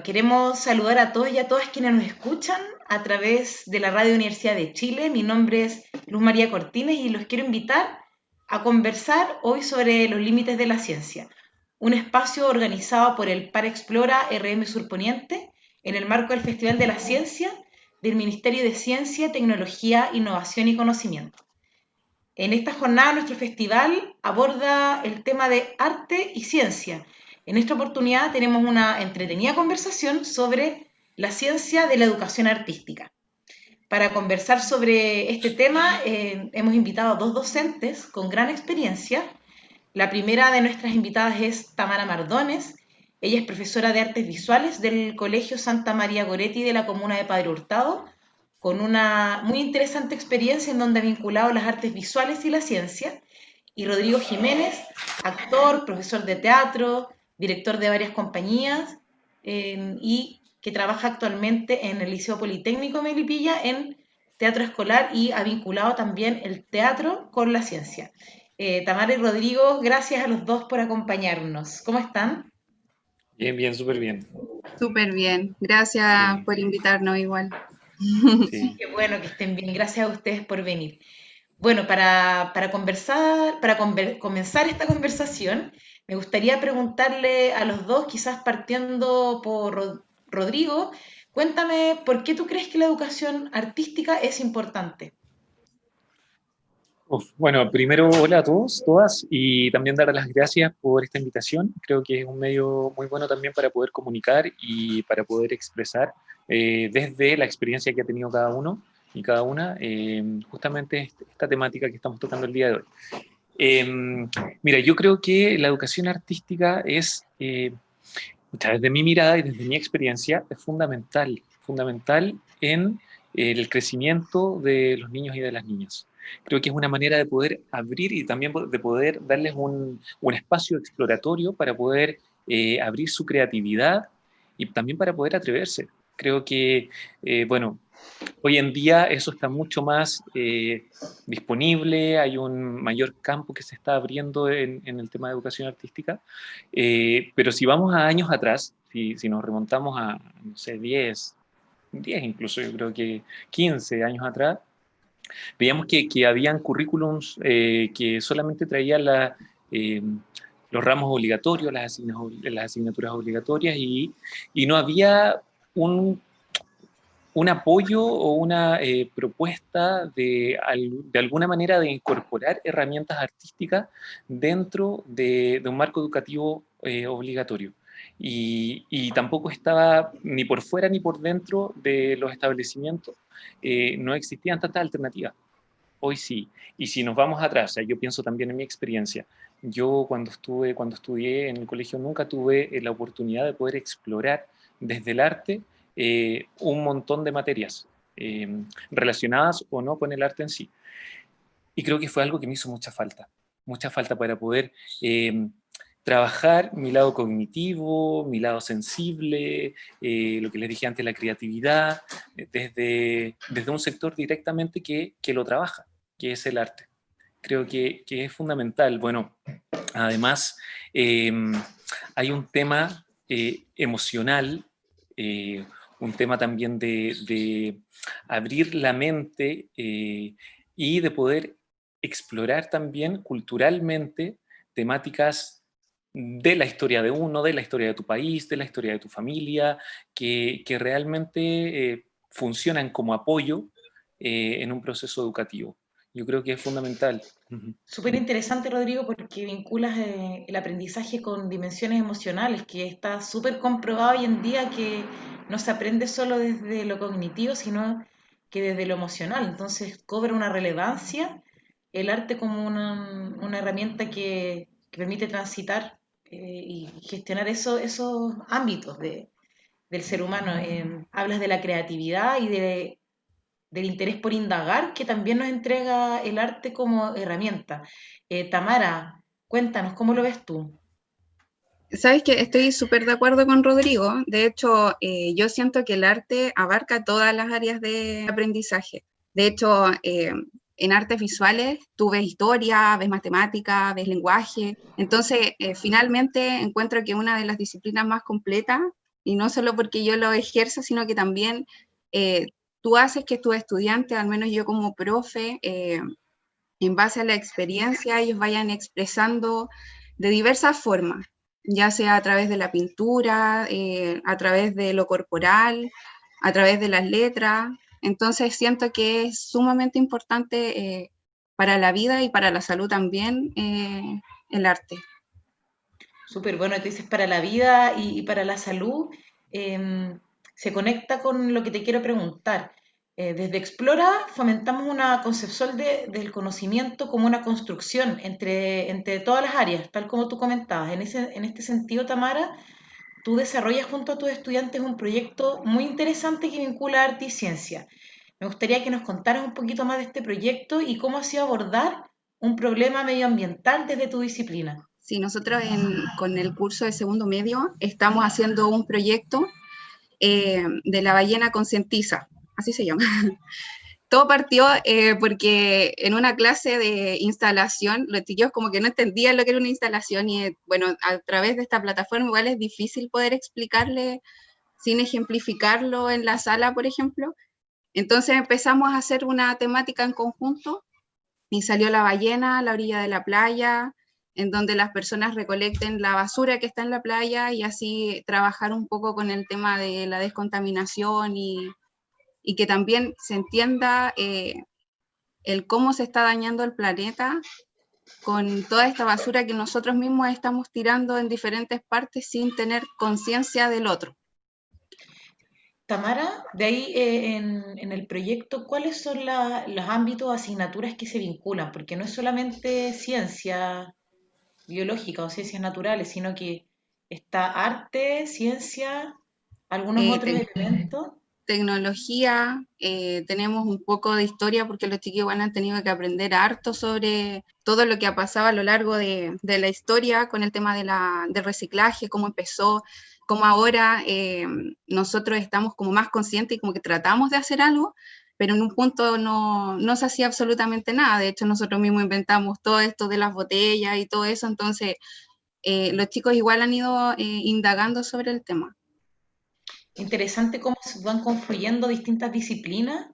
queremos saludar a todos y a todas quienes nos escuchan a través de la Radio Universidad de Chile. Mi nombre es Luz María Cortines y los quiero invitar a conversar hoy sobre los límites de la ciencia, un espacio organizado por el Par Explora RM Surponiente en el marco del Festival de la Ciencia del Ministerio de Ciencia, Tecnología, Innovación y Conocimiento. En esta jornada nuestro festival aborda el tema de arte y ciencia. En esta oportunidad tenemos una entretenida conversación sobre la ciencia de la educación artística. Para conversar sobre este tema hemos invitado a dos docentes con gran experiencia. La primera de nuestras invitadas es Tamara Mardones. Ella es profesora de artes visuales del Colegio Santa María Goretti de la comuna de Padre Hurtado, con una muy interesante experiencia en donde ha vinculado las artes visuales y la ciencia. Y Rodrigo Jiménez, actor, profesor de teatro, director de varias compañías y que trabaja actualmente en el Liceo Politécnico Melipilla en teatro escolar y ha vinculado también el teatro con la ciencia. Tamara y Rodrigo, gracias a los dos por acompañarnos. ¿Cómo están? Bien, bien, súper bien. Súper bien, gracias Sí, por invitarnos igual. sí. Qué bueno que estén bien, gracias a ustedes por venir. Bueno, para conversar, comenzar esta conversación, me gustaría preguntarle a los dos, quizás partiendo por Rodrigo, cuéntame por qué tú crees que la educación artística es importante. Bueno, primero, hola a todos, todas, y también dar las gracias por esta invitación. Creo que es un medio muy bueno también para poder comunicar y para poder expresar desde la experiencia que ha tenido cada uno y cada una, justamente esta temática que estamos tocando el día de hoy. Mira, yo creo que la educación artística es, desde mi mirada y desde mi experiencia, es fundamental, fundamental en el crecimiento de los niños y de las niñas. Creo que es una manera de poder abrir y también de poder darles un espacio exploratorio para poder abrir su creatividad y también para poder atreverse. Creo que, bueno, hoy en día eso está mucho más disponible, hay un mayor campo que se está abriendo en el tema de educación artística, pero si vamos a años atrás, si nos remontamos a, no sé, 10 incluso, yo creo que 15 años atrás, veíamos que habían currículums que solamente traían eh, los ramos obligatorios, las asignaturas obligatorias y no había un un apoyo o una propuesta de alguna manera de incorporar herramientas artísticas dentro de un marco educativo obligatorio. Y tampoco estaba ni por fuera ni por dentro de los establecimientos, no existían tantas alternativas. Hoy sí. Y si nos vamos atrás, o sea, yo pienso también en mi experiencia. Yo cuando estudié en el colegio nunca tuve la oportunidad de poder explorar desde el arte un montón de materias relacionadas o no con el arte en sí. Y creo que fue algo que me hizo mucha falta para poder trabajar mi lado cognitivo, mi lado sensible, lo que les dije antes, la creatividad, desde un sector directamente que lo trabaja, que es el arte. Creo que es fundamental. Bueno, además, eh, hay un tema emocional, eh, un tema también de abrir la mente y de poder explorar también culturalmente temáticas de la historia de uno, de la historia de tu país, de la historia de tu familia, que realmente funcionan como apoyo en un proceso educativo. Yo creo que es fundamental. Ujú. Súper interesante, Rodrigo, porque vinculas el aprendizaje con dimensiones emocionales, que está súper comprobado hoy en día que no se aprende solo desde lo cognitivo, sino que desde lo emocional. Entonces cobra una relevancia el arte como una herramienta que permite transitar y gestionar esos ámbitos del ser humano. Hablas de la creatividad y del interés por indagar que también nos entrega el arte como herramienta. Tamara, cuéntanos, ¿cómo lo ves tú? Sabes que estoy súper de acuerdo con Rodrigo. De hecho, yo siento que el arte abarca todas las áreas de aprendizaje. De hecho, en artes visuales tú ves historia, ves matemática, ves lenguaje. Entonces, finalmente encuentro que una de las disciplinas más completas y no solo porque yo lo ejerza, sino que también tú haces que tus estudiantes, al menos yo como profe, en base a la experiencia, ellos vayan expresando de diversas formas, ya sea a través de la pintura, a través de lo corporal, a través de las letras. Entonces siento que es sumamente importante para la vida y para la salud también el arte. Súper bueno, tú dices para la vida y para la salud, se conecta con lo que te quiero preguntar. Desde Explora fomentamos una concepción del conocimiento como una construcción entre todas las áreas, tal como tú comentabas. En este sentido, Tamara, tú desarrollas junto a tus estudiantes un proyecto muy interesante que vincula arte y ciencia. Me gustaría que nos contaras un poquito más de este proyecto y cómo ha sido abordar un problema medioambiental desde tu disciplina. Sí, nosotros con el curso de segundo medio estamos haciendo un proyecto de la ballena concientiza, así se llama. Todo partió porque en una clase de instalación, los chicos como que no entendían lo que era una instalación y bueno, a través de esta plataforma igual es difícil poder explicarle sin ejemplificarlo en la sala, por ejemplo. Entonces empezamos a hacer una temática en conjunto y salió la ballena a la orilla de la playa, en donde las personas recolecten la basura que está en la playa y así trabajar un poco con el tema de la descontaminación y que también se entienda el cómo se está dañando el planeta con toda esta basura que nosotros mismos estamos tirando en diferentes partes sin tener conciencia del otro. Tamara, de ahí en el proyecto, ¿cuáles son los ámbitos, asignaturas que se vinculan? Porque no es solamente ciencia biológica o ciencias naturales, sino que está arte, ciencia, algunos Eh, otros te, elementos. Tecnología, tenemos un poco de historia porque los chiquillos han tenido que aprender harto sobre todo lo que ha pasado a lo largo de la historia con el tema del reciclaje, cómo empezó, cómo ahora nosotros estamos como más conscientes y como que tratamos de hacer algo, pero en un punto no se hacía absolutamente nada. De hecho, nosotros mismos inventamos todo esto de las botellas y todo eso, entonces los chicos igual han ido indagando sobre el tema. Interesante cómo se van confluyendo distintas disciplinas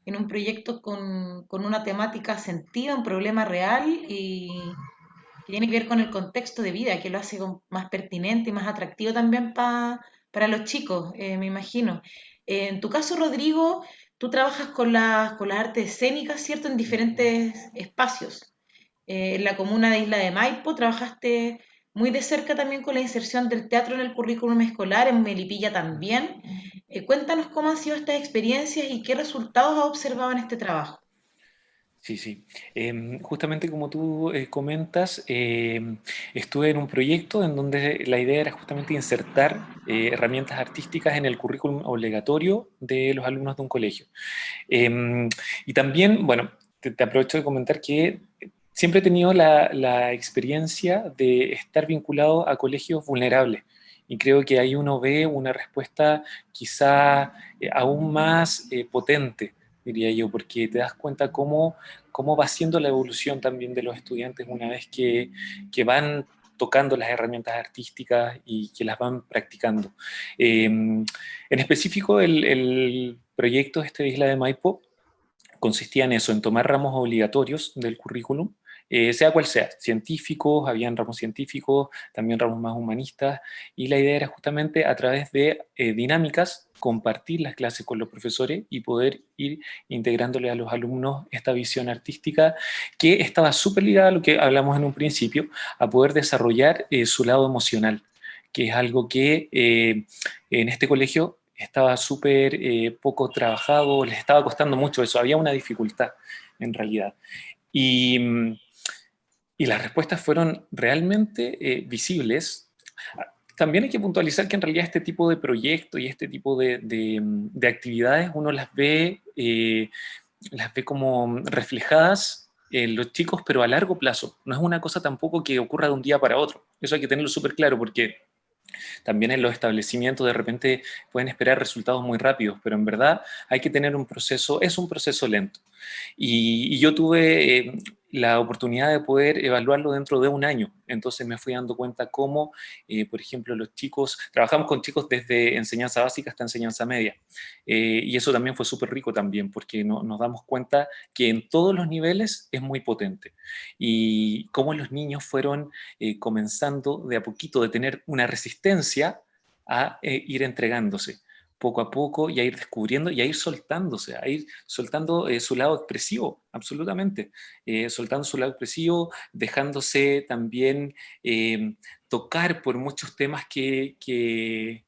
en un proyecto con una temática sentida, un problema real y que tiene que ver con el contexto de vida, que lo hace más pertinente y más atractivo también para los chicos, me imagino. En tu caso, Rodrigo, tú trabajas con las artes escénicas, ¿cierto? En diferentes espacios. En la comuna de Isla de Maipo trabajaste muy de cerca también con la inserción del teatro en el currículum escolar, en Melipilla también. Cuéntanos cómo han sido estas experiencias y qué resultados has observado en este trabajo. Sí, sí. Justamente como tú comentas, estuve en un proyecto en donde la idea era justamente insertar herramientas artísticas en el currículum obligatorio de los alumnos de un colegio. Y también, bueno, te aprovecho de comentar que siempre he tenido la experiencia de estar vinculado a colegios vulnerables. Y creo que ahí uno ve una respuesta quizá aún más potente, diría yo, porque te das cuenta cómo va siendo la evolución también de los estudiantes una vez que van tocando las herramientas artísticas y que las van practicando. En específico, el proyecto este de Isla de Maipo consistía en eso, en tomar ramos obligatorios del currículum, sea cual sea, científicos, habían ramos científicos, también ramos más humanistas, y la idea era justamente a través de dinámicas compartir las clases con los profesores y poder ir integrándole a los alumnos esta visión artística que estaba súper ligada a lo que hablamos en un principio, a poder desarrollar su lado emocional, que es algo que en este colegio estaba súper poco trabajado, les estaba costando mucho eso, había una dificultad en realidad. Y, y las respuestas fueron realmente visibles. También hay que puntualizar que en realidad este tipo de proyectos y este tipo de actividades uno las ve como reflejadas en los chicos, pero a largo plazo. No es una cosa tampoco que ocurra de un día para otro. Eso hay que tenerlo súper claro porque también en los establecimientos de repente pueden esperar resultados muy rápidos, pero en verdad hay que tener un proceso, es un proceso lento. Y yo tuve la oportunidad de poder evaluarlo dentro de un año. Entonces me fui dando cuenta cómo, por ejemplo, los chicos, trabajamos con chicos desde enseñanza básica hasta enseñanza media. Y eso también fue súper rico también, porque nos damos cuenta que en todos los niveles es muy potente. Y cómo los niños fueron comenzando de a poquito de tener una resistencia a ir entregándose poco a poco y a ir descubriendo y a ir soltándose, a ir soltando su lado expresivo, absolutamente, soltando su lado expresivo, dejándose también tocar por muchos temas eh, que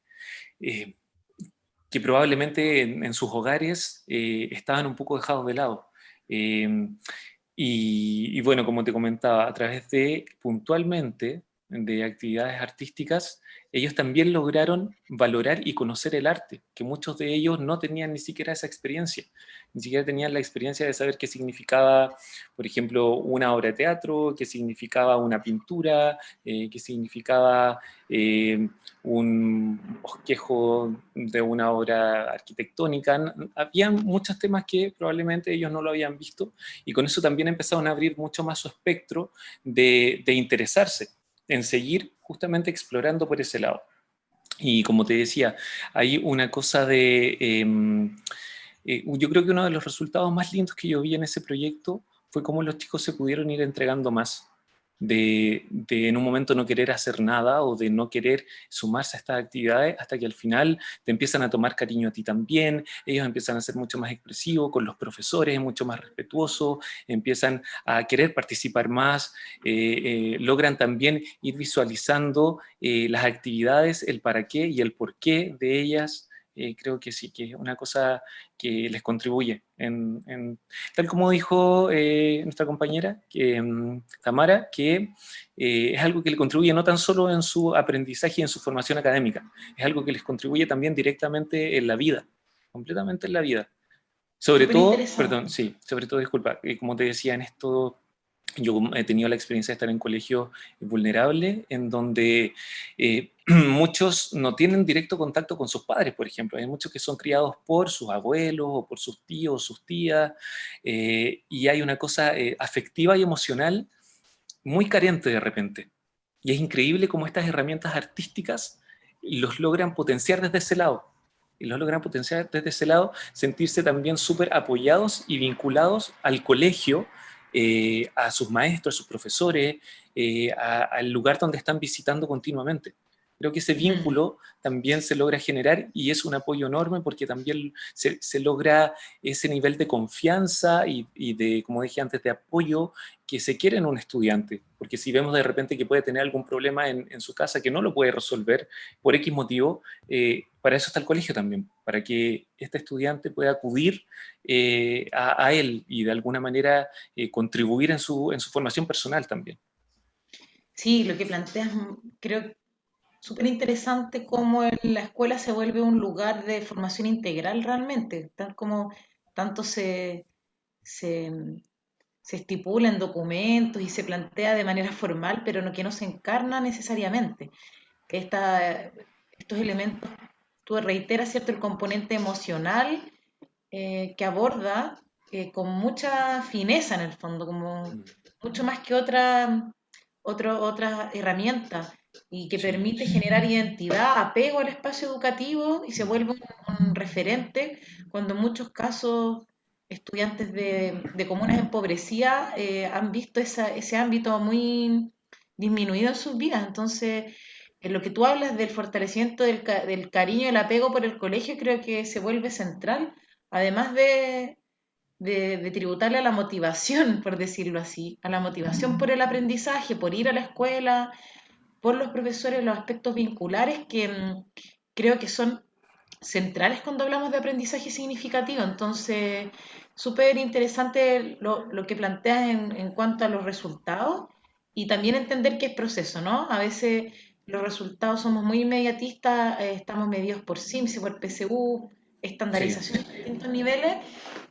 probablemente en sus hogares estaban un poco dejados de lado. Eh, y bueno, como te comentaba, a través de puntualmente de actividades artísticas, ellos también lograron valorar y conocer el arte, que muchos de ellos no tenían ni siquiera esa experiencia, ni siquiera tenían la experiencia de saber qué significaba, por ejemplo, una obra de teatro, qué significaba una pintura, qué significaba eh, un bosquejo de una obra arquitectónica. Había muchos temas que probablemente ellos no lo habían visto y con eso también empezaron a abrir mucho más su espectro de interesarse en seguir justamente explorando por ese lado. Y como te decía, hay una cosa yo creo que uno de los resultados más lindos que yo vi en ese proyecto fue cómo los chicos se pudieron ir entregando más. De en un momento no querer hacer nada o de no querer sumarse a estas actividades hasta que al final te empiezan a tomar cariño a ti también, ellos empiezan a ser mucho más expresivos con los profesores, mucho más respetuosos, empiezan a querer participar más, logran también ir visualizando las actividades, el para qué y el por qué de ellas. Creo que sí, que es una cosa que les contribuye. Tal como dijo nuestra compañera, Tamara, que es algo que le contribuye no tan solo en su aprendizaje y en su formación académica, es algo que les contribuye también directamente en la vida, completamente en la vida. Sobre Súper todo, perdón, interesante. sí, sobre todo, disculpa, como te decía, en esto yo he tenido la experiencia de estar en colegios vulnerables, en donde muchos no tienen directo contacto con sus padres, por ejemplo. Hay muchos que son criados por sus abuelos o por sus tíos, sus tías, y hay una cosa afectiva y emocional muy carente de repente. Y es increíble cómo estas herramientas artísticas los logran potenciar desde ese lado. Y los logran potenciar desde ese lado, sentirse también súper apoyados y vinculados al colegio, a sus maestros, a sus profesores, al lugar donde están visitando continuamente. Creo que ese Ujú. vínculo también se logra generar y es un apoyo enorme porque también se logra ese nivel de confianza y de, como dije antes, de apoyo que se quiere en un estudiante. Porque si vemos de repente que puede tener algún problema en su casa que no lo puede resolver por X motivo, para eso está el colegio también, para que este estudiante pueda acudir a él y de alguna manera contribuir en su formación personal también. Sí, lo que planteas, creo súper interesante cómo la escuela se vuelve un lugar de formación integral realmente, tal como tanto se, se estipula en documentos y se plantea de manera formal, pero no, que no se encarna necesariamente. Esta, estos elementos, tú reiteras, ¿cierto?, el componente emocional que aborda con mucha fineza en el fondo, como Mm. mucho más que otra herramienta y que Sí, permite generar identidad, apego al espacio educativo y se vuelve un referente cuando en muchos casos estudiantes de comunas empobrecidas han visto ese ámbito muy disminuido en sus vidas. Entonces, en lo que tú hablas del fortalecimiento del cariño y el apego por el colegio, creo que se vuelve central, además de tributarle a la motivación, por decirlo así, a la motivación por el aprendizaje, por ir a la escuela, por los profesores, los aspectos vinculares que creo que son centrales cuando hablamos de aprendizaje significativo. Entonces, súper interesante lo que planteas en cuanto a los resultados y también entender que es proceso, ¿no? A veces los resultados somos muy inmediatistas, estamos medidos por SIMSE, por PSU, sí, estandarización de distintos niveles,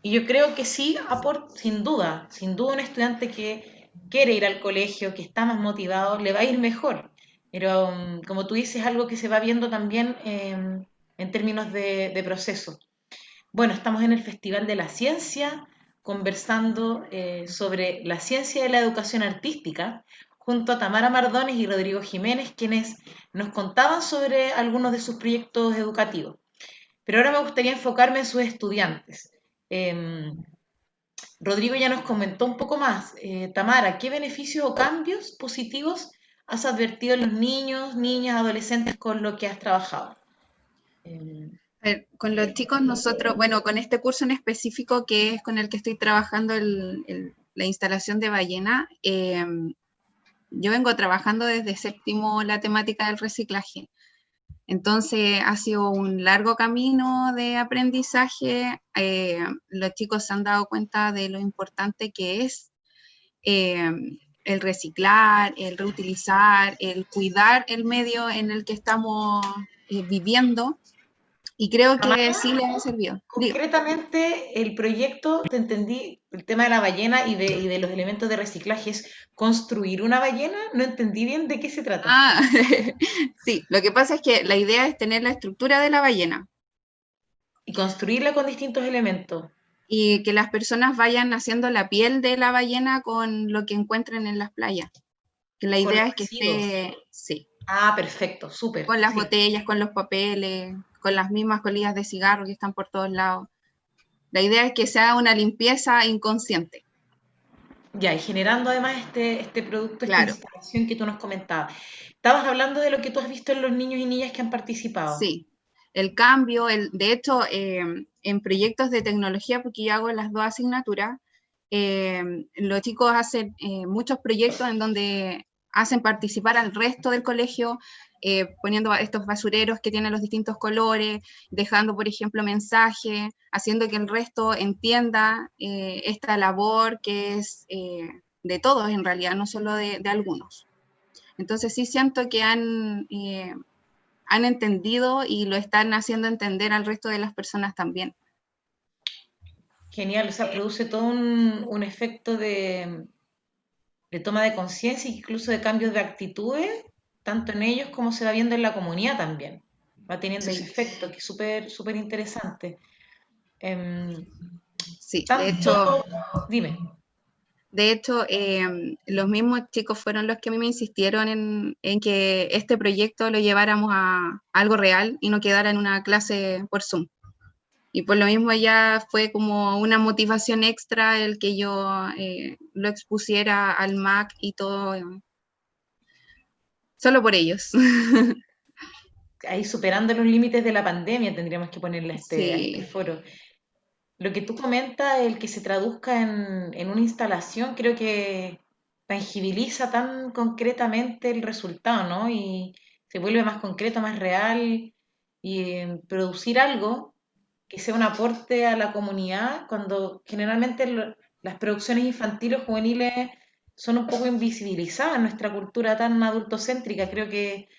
y yo creo que sí aporta, sin duda un estudiante que quiere ir al colegio, que está más motivado, le va a ir mejor. Pero como tú dices, algo que se va viendo también en términos de proceso. Bueno, estamos en el Festival de la Ciencia, conversando sobre la ciencia de la educación artística junto a Tamara Mardones y Rodrigo Jiménez, quienes nos contaban sobre algunos de sus proyectos educativos. Pero ahora me gustaría enfocarme en sus estudiantes. Eh, Rodrigo ya nos comentó un poco más. Tamara, ¿qué beneficios o cambios positivos has advertido en los niños, niñas, adolescentes con lo que has trabajado? A ver, con los chicos nosotros, bueno, con este curso en específico que es con el que estoy trabajando la instalación de ballena, yo vengo trabajando desde séptimo la temática del reciclaje. Entonces ha sido un largo camino de aprendizaje. Los chicos se han dado cuenta de lo importante que es eh, el reciclar, el reutilizar, el cuidar el medio en el que estamos viviendo. Y creo que sí les ha servido. Digo, Concretamente, el proyecto, te entendí, el tema de la ballena y de los elementos de reciclaje es construir una ballena. No entendí bien de qué se trata. sí, lo que pasa es que la idea es tener la estructura de la ballena Y construirla con distintos elementos. y que las personas vayan haciendo la piel de la ballena con lo que encuentren en las playas. Que la Con idea los es que residuos. esté, sí, Ah, perfecto, súper. con las Sí. botellas, con los papeles, con las mismas colillas de cigarro que están por todos lados. La idea es que sea una limpieza inconsciente. Ya, y generando además este producto, esta Claro, instalación que tú nos comentabas. Estabas hablando de lo que tú has visto en los niños y niñas que han participado. sí. El cambio, de hecho, en proyectos de tecnología, porque yo hago las dos asignaturas, los chicos hacen muchos proyectos en donde hacen participar al resto del colegio, poniendo estos basureros que tienen los distintos colores, dejando, por ejemplo, mensajes, haciendo que el resto entienda esta labor que es de todos en realidad, no solo de algunos. Entonces sí siento que han entendido y lo están haciendo entender al resto de las personas también. Genial, o sea, produce todo un efecto de toma de conciencia e incluso de cambios de actitudes, tanto en ellos como se va viendo en la comunidad también. Va teniendo ese Sí, efecto que es súper, súper interesante. Em, sí. tanto, dime. De hecho los mismos chicos fueron los que a mí me insistieron en que este proyecto lo lleváramos a algo real y no quedara en una clase por Zoom. Y por lo mismo ya fue como una motivación extra el que yo lo expusiera al MAC y todo, solo por ellos. Ahí superando los límites de la pandemia tendríamos que ponerle a este Sí, foro. Lo que tú comentas, el que se traduzca en una instalación, creo que tangibiliza tan concretamente el resultado, ¿no? Y se vuelve más concreto, más real, y producir algo que sea un aporte a la comunidad, cuando generalmente las producciones infantiles o juveniles son un poco invisibilizadas en nuestra cultura tan adultocéntrica, creo que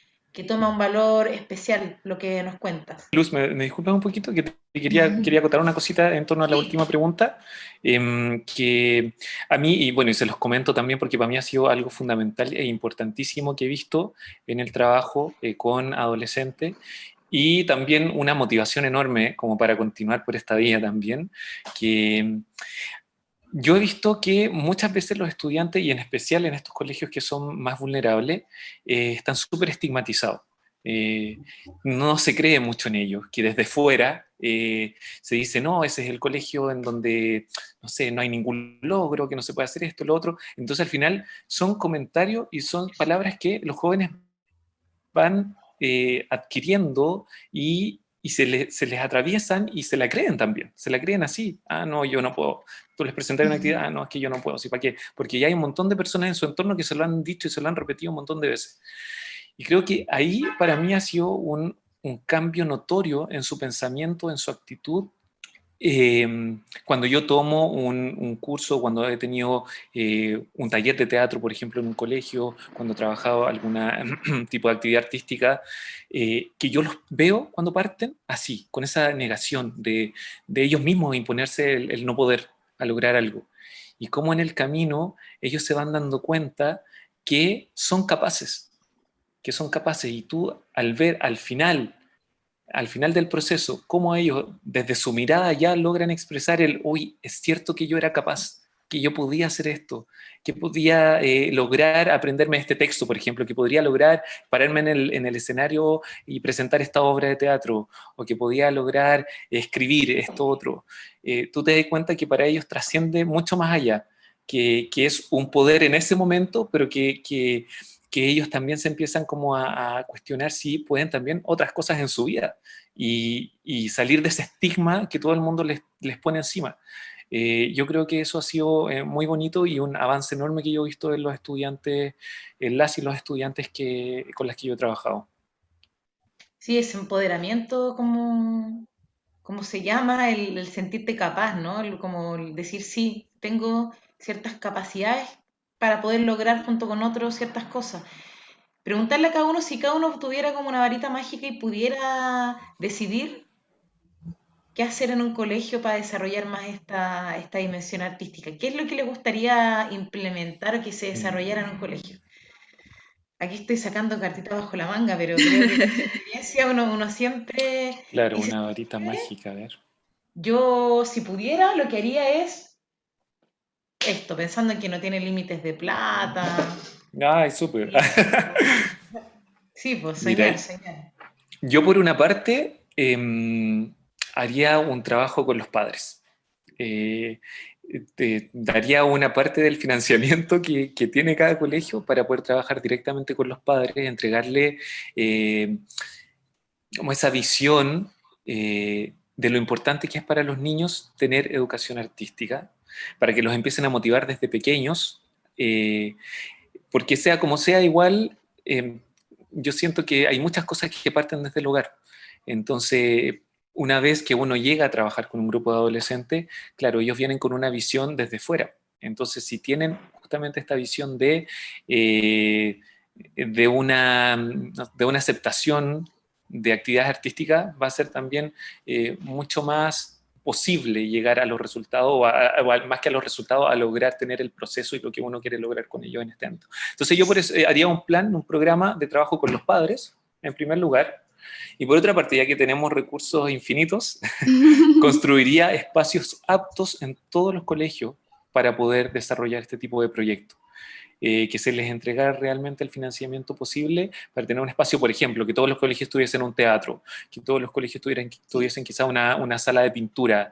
toma un valor especial lo que nos cuentas. Luz, me disculpas un poquito, que te quería acotar una cosita en torno a la Sí. última pregunta, que a mí, y bueno, y se los comento también porque para mí ha sido algo fundamental e importantísimo que he visto en el trabajo con adolescentes, y también una motivación enorme como para continuar por esta vía también, que yo he visto que muchas veces los estudiantes, y en especial en estos colegios que son más vulnerables, están súper estigmatizados. Eh, no se cree mucho en ellos, que desde fuera se dice, no, ese es el colegio en donde, no sé, no hay ningún logro, que no se puede hacer esto, lo otro. Entonces al final son comentarios y son palabras que los jóvenes van adquiriendo y se les atraviesan y se la creen también, se la creen así. Ah, no, yo no puedo. Tú les presentas una actividad, ah, no, es que yo no puedo. ¿Sí, para qué? Porque ya hay un montón de personas en su entorno que se lo han dicho y se lo han repetido un montón de veces. Y creo que ahí para mí ha sido un cambio notorio en su pensamiento, en su actitud, cuando yo tomo un curso, cuando he tenido un taller de teatro, por ejemplo, en un colegio, cuando he trabajado algún tipo de actividad artística, que yo los veo cuando parten así, con esa negación de ellos mismos imponerse el no poder a lograr algo. Y cómo en el camino ellos se van dando cuenta que son capaces, y tú al ver al final al final del proceso, cómo ellos desde su mirada ya logran expresar uy, es cierto que yo era capaz, que yo podía hacer esto, que podía lograr aprenderme este texto, por ejemplo, que podría lograr pararme en el escenario y presentar esta obra de teatro, o que podía lograr escribir esto otro. Tú te das cuenta que para ellos trasciende mucho más allá, que es un poder en ese momento, pero que ellos también se empiezan como a cuestionar si pueden también otras cosas en su vida y salir de ese estigma que todo el mundo les pone encima. Yo creo que eso ha sido muy bonito y un avance enorme que yo he visto en los estudiantes, en las y los estudiantes con las que yo he trabajado. Sí, ese empoderamiento, como se llama, el sentirte capaz, ¿no? Como el decir, sí, tengo ciertas capacidades para poder lograr junto con otros ciertas cosas. Preguntarle a cada uno si cada uno tuviera como una varita mágica y pudiera decidir qué hacer en un colegio para desarrollar más esta dimensión artística. ¿Qué es lo que le gustaría implementar o que se desarrollara en un colegio? Aquí estoy sacando cartita bajo la manga, pero creo que con experiencia uno siempre Claro, dice, una varita mágica, a ver. yo si pudiera lo que haría es esto, pensando en que no tiene límites de plata. Ay, súper. Sí, pues Mira, soñar, soñar. yo por una parte haría un trabajo con los padres. Eh, Te daría una parte del financiamiento que tiene cada colegio para poder trabajar directamente con los padres, entregarle eh, como esa visión de lo importante que es para los niños tener educación artística, para que los empiecen a motivar desde pequeños, porque sea como sea, igual yo siento que hay muchas cosas que parten desde el hogar. Entonces, una vez que uno llega a trabajar con un grupo de adolescentes, claro, ellos vienen con una visión desde fuera. Entonces, si tienen justamente esta visión eh, de una aceptación de actividades artísticas, va a ser también mucho más posible llegar a los resultados, más que a los resultados, a lograr tener el proceso y lo que uno quiere lograr con ellos en este ámbito. Entonces yo por eso, haría un plan, un programa de trabajo con los padres, en primer lugar, y por otra parte, ya que tenemos recursos infinitos, construiría espacios aptos en todos los colegios para poder desarrollar este tipo de proyectos. Que se les entregara realmente el financiamiento posible para tener un espacio, por ejemplo, que todos los colegios tuviesen un teatro, que todos los colegios tuviesen quizá una sala de pintura,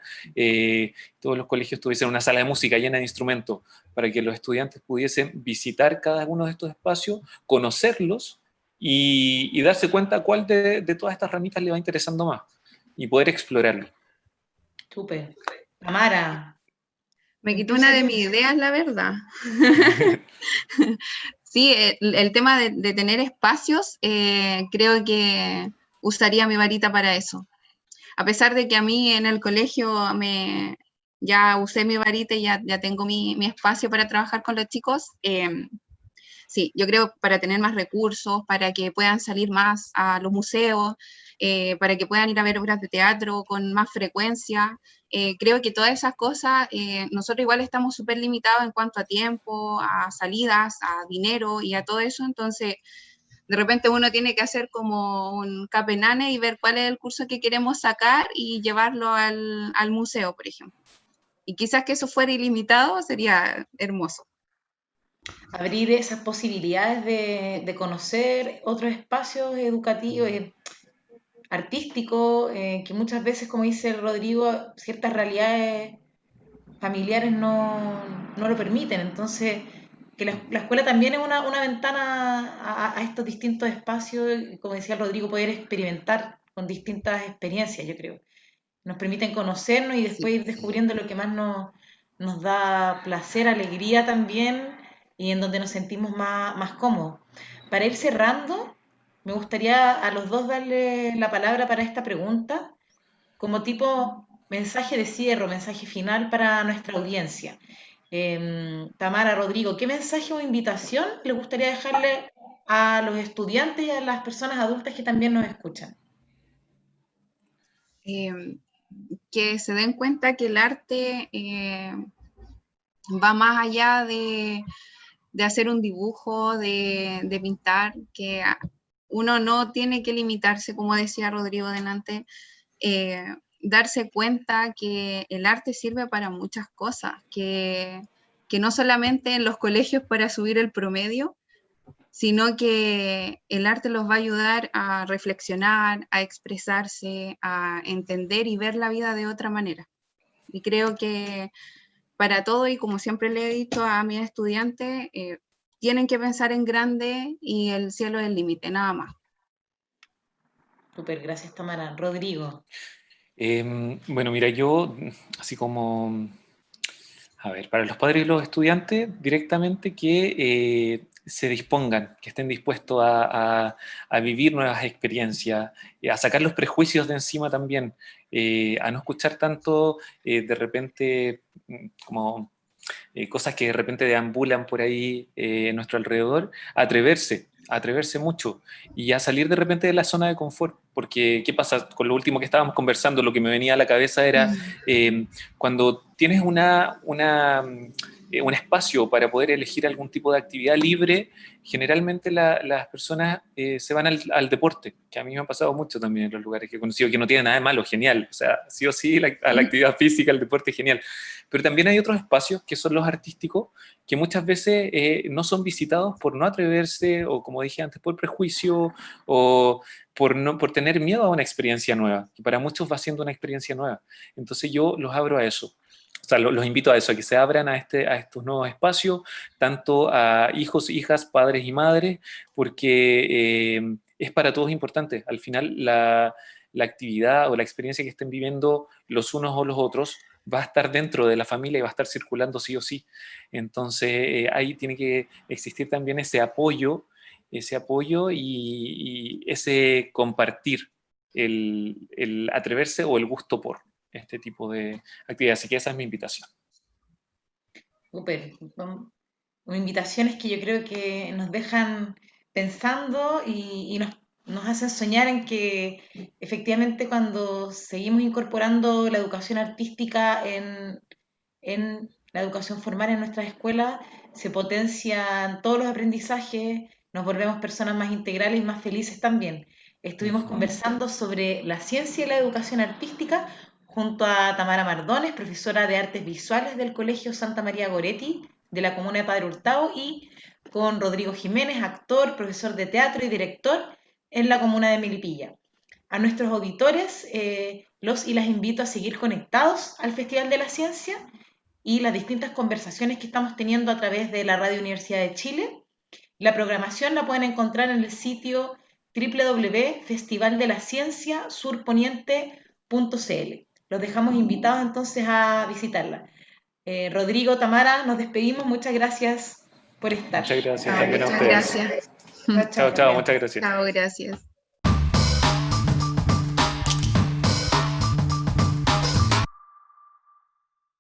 todos los colegios tuviesen una sala de música llena de instrumentos, para que los estudiantes pudiesen visitar cada uno de estos espacios, conocerlos y darse cuenta cuál de todas estas ramitas le va interesando más y poder explorarlo. Súper. Tamara, Me quitó una empieza de tú. mis ideas, la verdad. Sí, el tema de tener espacios, creo que usaría mi varita para eso. A pesar de que a mí en el colegio ya usé mi varita y ya tengo mi espacio para trabajar con los chicos, sí, yo creo para tener más recursos, para que puedan salir más a los museos, para que puedan ir a ver obras de teatro con más frecuencia. Creo que todas esas cosas, nosotros igual estamos súper limitados en cuanto a tiempo, a salidas, a dinero y a todo eso, entonces de repente uno tiene que hacer como un capenane y ver cuál es el curso que queremos sacar y llevarlo al museo, por ejemplo. Y quizás que eso fuera ilimitado sería hermoso. Abrir esas posibilidades de conocer otros espacios educativos, artísticos, que muchas veces, como dice Rodrigo, ciertas realidades familiares no lo permiten. Entonces, que la escuela también es una ventana a estos distintos espacios, y como decía Rodrigo, poder experimentar con distintas experiencias, yo creo. Nos permiten conocernos y Sí. después ir descubriendo lo que más nos da placer, alegría también, y en donde nos sentimos más cómodos. Para ir cerrando, me gustaría a los dos darle la palabra para esta pregunta, como tipo mensaje de cierre o mensaje final para nuestra audiencia. Tamara, Rodrigo, ¿qué mensaje o invitación le gustaría dejarle a los estudiantes y a las personas adultas que también nos escuchan? Eh, que se den cuenta que el arte va más allá de hacer un dibujo, de pintar, que uno no tiene que limitarse, como decía Rodrigo delante, darse cuenta que el arte sirve para muchas cosas, que no solamente en los colegios para subir el promedio, sino que el arte los va a ayudar a reflexionar, a expresarse, a entender y ver la vida de otra manera. Y creo que para todo, y como siempre le he dicho a mis estudiantes, tienen que pensar en grande y el cielo es el límite, nada más. Súper, gracias Tamara. Rodrigo. Bueno, mira, yo, así como, a ver, para los padres y los estudiantes, directamente que se dispongan, que estén dispuestos a vivir nuevas experiencias, a sacar los prejuicios de encima también, a no escuchar tanto de repente como cosas que de repente deambulan por ahí en nuestro alrededor, a atreverse mucho y a salir de repente de la zona de confort, porque ¿qué pasa? Con lo último que estábamos conversando, lo que me venía a la cabeza era cuando tienes un espacio para poder elegir algún tipo de actividad libre, generalmente las personas se van al deporte, que a mí me ha pasado mucho también en los lugares que he conocido, que no tiene nada de malo, genial, o sea, sí o sí a la actividad física, al deporte, genial. Pero también hay otros espacios que son los artísticos, que muchas veces no son visitados por no atreverse, o como dije antes, por prejuicio, o por tener miedo a una experiencia nueva, que para muchos va siendo una experiencia nueva. Entonces yo los abro a eso. O sea, los invito a eso, a que se abran a estos nuevos espacios, tanto a hijos, hijas, padres y madres, porque es para todos importante. Al final, la actividad o la experiencia que estén viviendo los unos o los otros va a estar dentro de la familia y va a estar circulando sí o sí. Entonces, ahí tiene que existir también ese apoyo y ese compartir, el atreverse o el gusto por este tipo de actividades. Así que esa es mi invitación. Súper. Invitaciones que yo creo que nos dejan pensando y nos hacen soñar en que efectivamente cuando seguimos incorporando la educación artística en la educación formal en nuestras escuelas, se potencian todos los aprendizajes, nos volvemos personas más integrales y más felices también. Estuvimos conversando sobre la ciencia y la educación artística junto a Tamara Mardones, profesora de artes visuales del Colegio Santa María Goretti de la comuna de Padre Hurtado, y con Rodrigo Jiménez, actor, profesor de teatro y director en la comuna de Melipilla. A nuestros auditores los y las invito a seguir conectados al Festival de la Ciencia y las distintas conversaciones que estamos teniendo a través de la Radio Universidad de Chile. La programación la pueden encontrar en el sitio www.festivaldelacienciasurponiente.cl. Los dejamos invitados entonces a visitarla. Rodrigo, Tamara, nos despedimos. Muchas gracias por estar. Muchas gracias también a Muchas ustedes. gracias. Chao, chao, Chao, chao, también. muchas gracias. Chao, gracias.